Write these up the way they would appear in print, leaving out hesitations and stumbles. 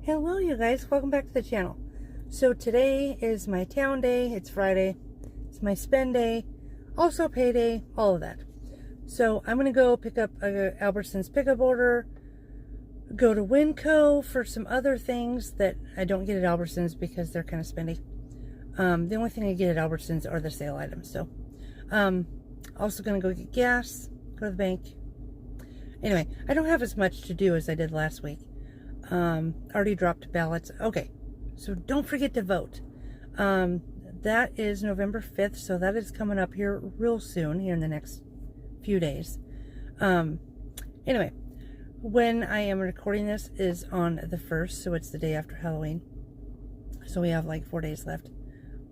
Hello you guys, welcome back to the channel. So today is my town day, it's Friday, it's my spend day, also payday, all of that. So I'm gonna go pick up a Albertsons pickup order, go to Winco for some other things that I don't get at Albertsons because they're kind of spendy. The only thing I get at Albertsons are the sale items. So also gonna go get gas, go to the bank. Anyway, I don't have as much to do as I did last week. Already dropped ballots. Okay, so don't forget to vote. That is November 5th, so that is coming up here real soon, here in the next few days. Anyway, when I am recording this is on the 1st, so it's the day after Halloween. So we have like 4 days left.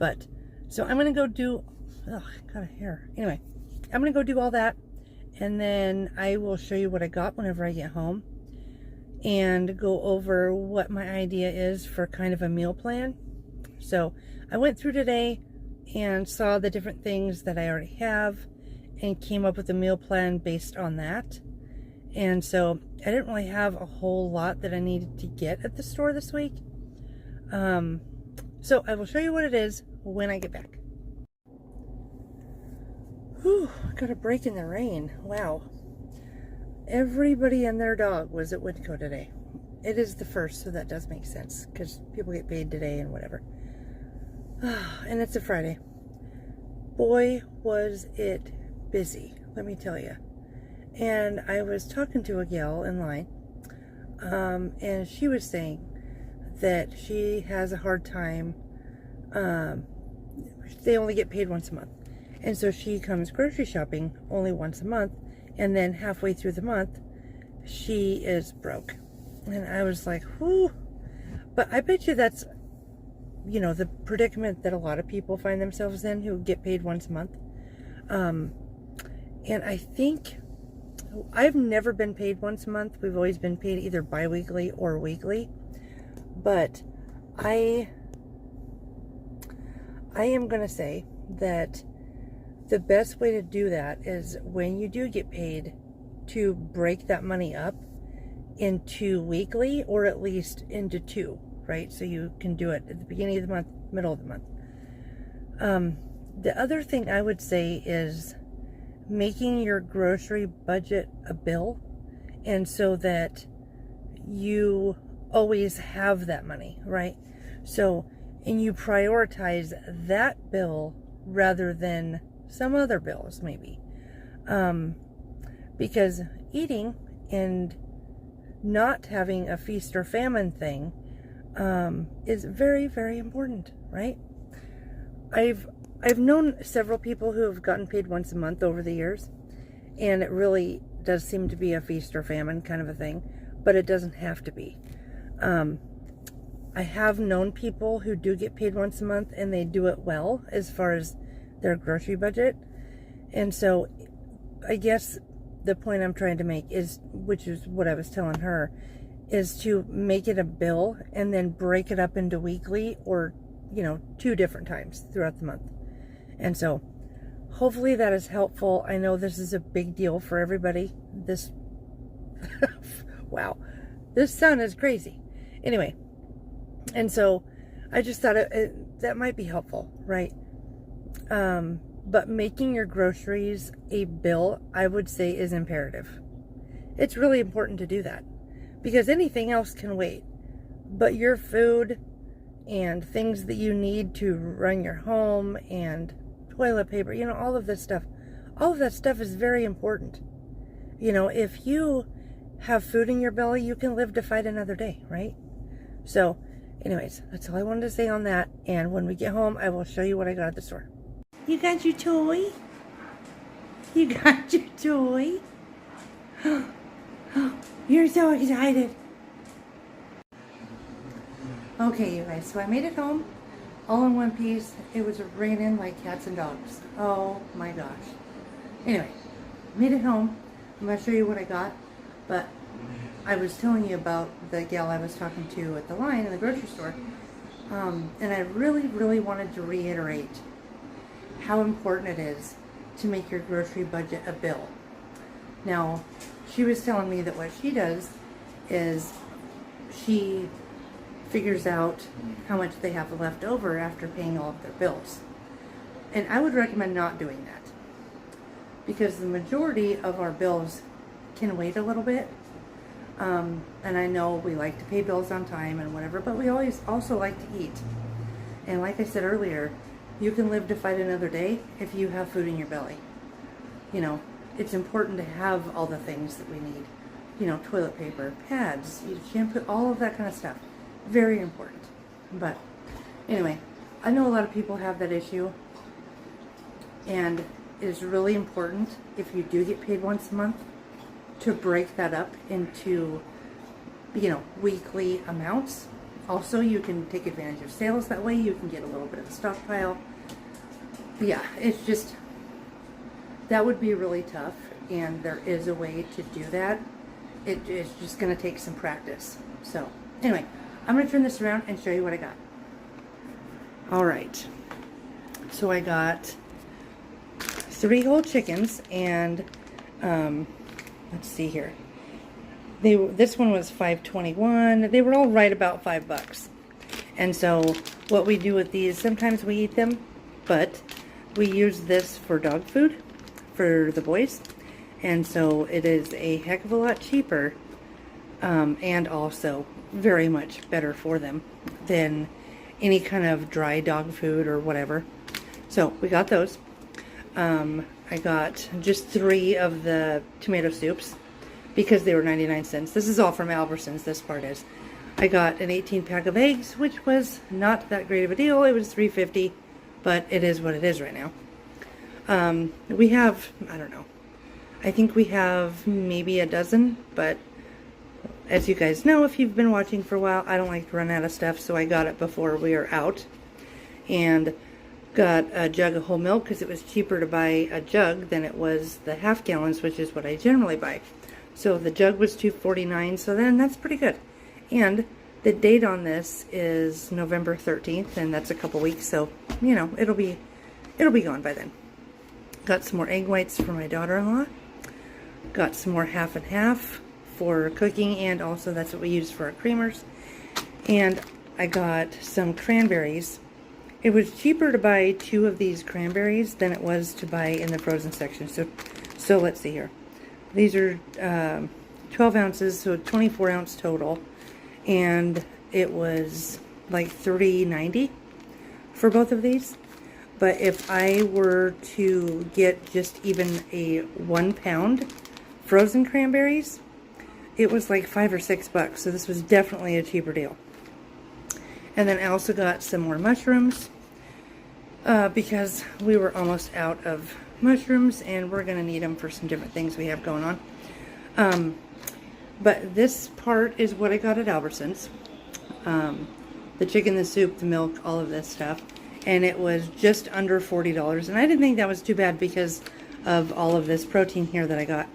But, so I'm going to go do, ugh, got a hair. Anyway, I'm going to go do all that, and then I will show you what I got whenever I get home, and go over what my idea is for kind of a meal plan. So I went through today and saw the different things that I already have and came up with a meal plan based on that. And so I didn't really have a whole lot that I needed to get at the store this week. So I will show you what it is when I get back. Whew, got a break in the rain. Wow. Everybody and their dog was at Winco today. It is the 1st, so that does make sense, because people get paid today and whatever. And it's a Friday. Boy, was it busy, let me tell you. And I was talking to a gal in line, and she was saying that she has a hard time. They only get paid once a month. And so she comes grocery shopping only once a month. And then halfway through the month, she is broke. And I was like, whoo. But I bet you that's, you know, the predicament that a lot of people find themselves in who get paid once a month. And I think, I've never been paid once a month. We've always been paid either bi-weekly or weekly. But I am going to say that the best way to do that is when you do get paid to break that money up into weekly, or at least into 2, right? So you can do it at the beginning of the month, middle of the month. The other thing I would say is making your grocery budget a bill, and so that you always have that money, right? So, and you prioritize that bill rather than some other bills, maybe. Because eating and not having a feast or famine thing is very, very important, right? I've known several people who have gotten paid once a month over the years, and it really does seem to be a feast or famine kind of a thing, but it doesn't have to be. I have known people who do get paid once a month, and they do it well as far as their grocery budget. And so I guess the point I'm trying to make is, which is what I was telling her, is to make it a bill and then break it up into weekly, or, you know, 2 different times throughout the month. And so hopefully that is helpful. I know this is a big deal for everybody. This wow, this sun is crazy. Anyway, and so I just thought that might be helpful, right? But making your groceries a bill, I would say, is imperative. It's really important to do that, because anything else can wait. But your food and things that you need to run your home and toilet paper, you know, all of this stuff, all of that stuff is very important. You know, if you have food in your belly, you can live to fight another day, right? So anyways, that's all I wanted to say on that. And when we get home, I will show you what I got at the store. You got your toy? You got your toy? You're so excited. Okay, you guys, so I made it home all in one piece. It was raining like cats and dogs. Oh my gosh. Anyway, made it home. I'm going to show you what I got. But I was telling you about the gal I was talking to at the line in the grocery store. And I really, really wanted to reiterate how important it is to make your grocery budget a bill. Now, she was telling me that what she does is she figures out how much they have left over after paying all of their bills. And I would recommend not doing that, because the majority of our bills can wait a little bit. And I know we like to pay bills on time and whatever, but we always also like to eat. And like I said earlier, you can live to fight another day if you have food in your belly. You know, it's important to have all the things that we need. You know, toilet paper, pads, shampoo, all of that kind of stuff. Very important. But anyway, I know a lot of people have that issue. And it is really important, if you do get paid once a month, to break that up into, you know, weekly amounts. Also, you can take advantage of sales that way. You can get a little bit of a stockpile. Yeah, it's just, that would be really tough, and there is a way to do that. It's just going to take some practice. So, anyway, I'm going to turn this around and show you what I got. Alright, so I got 3 whole chickens, and let's see here. This one was $5.21. They were all right about $5. And so what we do with these, sometimes we eat them, but we use this for dog food for the boys. And so it is a heck of a lot cheaper, and also very much better for them than any kind of dry dog food or whatever. So we got those. I got just 3 of the tomato soups because they were 99 cents. This is all from Albertsons, this part is. I got an 18 pack of eggs, which was not that great of a deal. It was $3.50, but it is what it is right now. We have, I don't know, I think we have maybe a dozen, but as you guys know, if you've been watching for a while, I don't like to run out of stuff, so I got it before we are out. And got a jug of whole milk because it was cheaper to buy a jug than it was the half gallons, which is what I generally buy. So the jug was $2.49, so then that's pretty good. And the date on this is November 13th, and that's a couple weeks, so you know, it'll be gone by then. Got some more egg whites for my daughter-in-law. Got some more half and half for cooking, and also that's what we use for our creamers. And I got some cranberries. It was cheaper to buy 2 of these cranberries than it was to buy in the frozen section. So let's see here. These are 12 ounces, so 24 ounce total. And it was like $3.90 for both of these. But if I were to get just even a 1 pound frozen cranberries, it was like $5 or $6. So this was definitely a cheaper deal. And then I also got some more mushrooms because we were almost out of mushrooms, and we're going to need them for some different things we have going on. But this part is what I got at Albertsons. The chicken, the soup, the milk, all of this stuff. And it was just under $40. And I didn't think that was too bad because of all of this protein here that I got.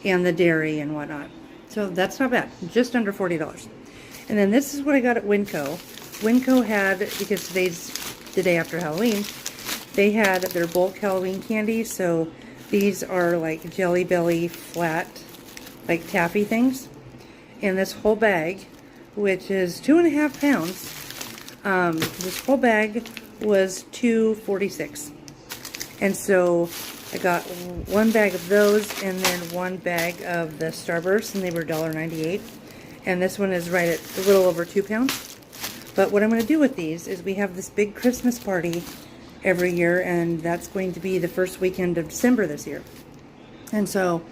And the dairy and whatnot. So that's not bad. Just under $40. And then this is what I got at Winco. Winco had, because today's the day after Halloween, they had their bulk Halloween candy. So these are like Jelly Belly flat, like taffy things. And this whole bag, which is 2.5 pounds, this whole bag was $2.46. And so I got 1 bag of those and then 1 bag of the Starburst, and they were $1.98. And this one is right at a little over 2 pounds. But what I'm going to do with these is we have this big Christmas party every year, and that's going to be the first weekend of December this year. And so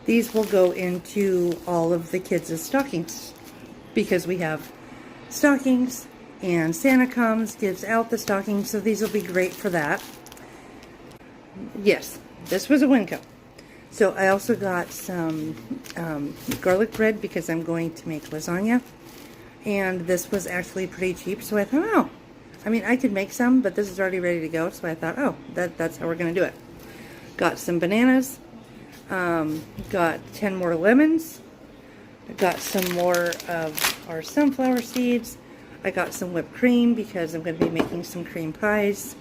these will go into all of the kids' stockings, because we have stockings and Santa comes, gives out the stockings, so these will be great for that. Yes, this was a Winco. So I also got some garlic bread because I'm going to make lasagna. And this was actually pretty cheap, so I thought, oh, I mean, I could make some, but this is already ready to go, so I thought, oh, that's how we're going to do it. Got some bananas. Got 10 more lemons. I got some more of our sunflower seeds. I got some whipped cream because I'm going to be making some cream pies.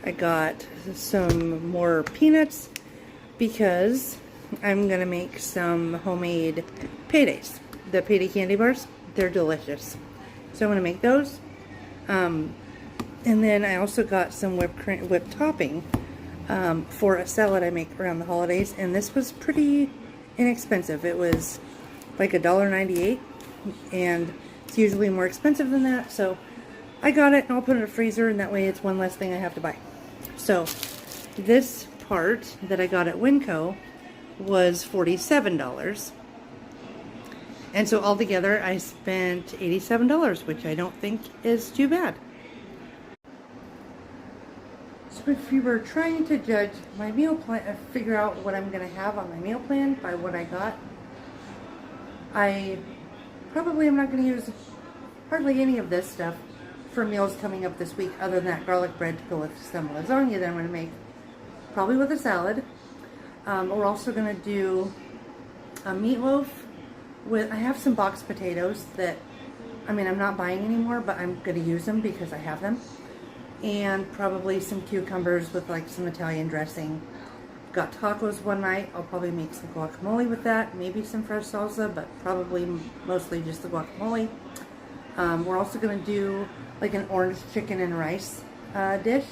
I got some more peanuts because I'm going to make some homemade paydays. The payday candy bars, they're delicious. So I'm going to make those. And then I also got some whipped topping for a salad I make around the holidays. And this was pretty inexpensive. It was like $1.98, and it's usually more expensive than that. So I got it, and I'll put it in the freezer, and that way it's one less thing I have to buy. So this part that I got at Winco was $47. And so altogether I spent $87, which I don't think is too bad. So if you were trying to judge my meal plan, figure out what I'm going to have on my meal plan by what I got, I probably am not going to use hardly any of this stuff for meals coming up this week, other than that garlic bread to go with some lasagna that I'm going to make, probably with a salad. We're also going to do a meatloaf with, I have some boxed potatoes that, I mean, I'm not buying anymore, but I'm going to use them because I have them. And probably some cucumbers with like some Italian dressing. Got tacos one night. I'll probably make some guacamole with that. Maybe some fresh salsa, but probably mostly just the guacamole. We're also going to do like an orange chicken and rice dish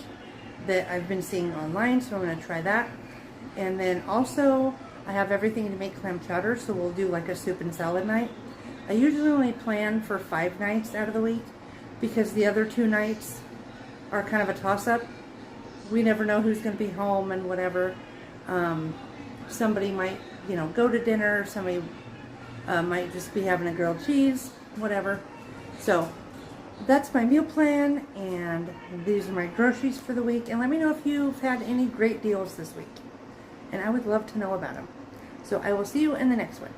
that I've been seeing online, so I'm going to try that. And then also, I have everything to make clam chowder, so we'll do like a soup and salad night. I usually only plan for 5 nights out of the week, because the other 2 nights are kind of a toss-up. We never know who's going to be home and whatever. Somebody might, you know, go to dinner. Somebody might just be having a grilled cheese, whatever. So that's my meal plan, and these are my groceries for the week. And let me know if you've had any great deals this week, and I would love to know about them. So I will see you in the next one.